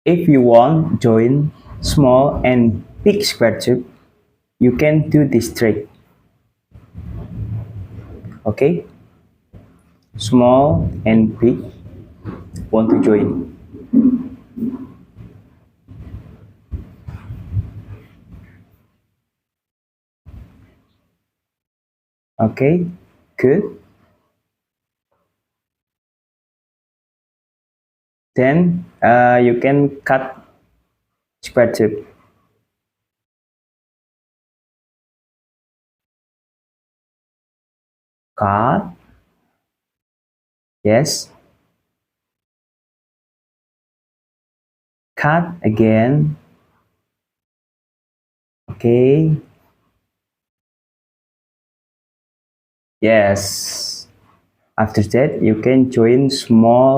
If you want join small and big square tube, you can do this trick. Okay, small and big want to join. Okay, good. Then you can cut square tube. Cut. Yes. Cut again. Okay. Yes. After that, you can join small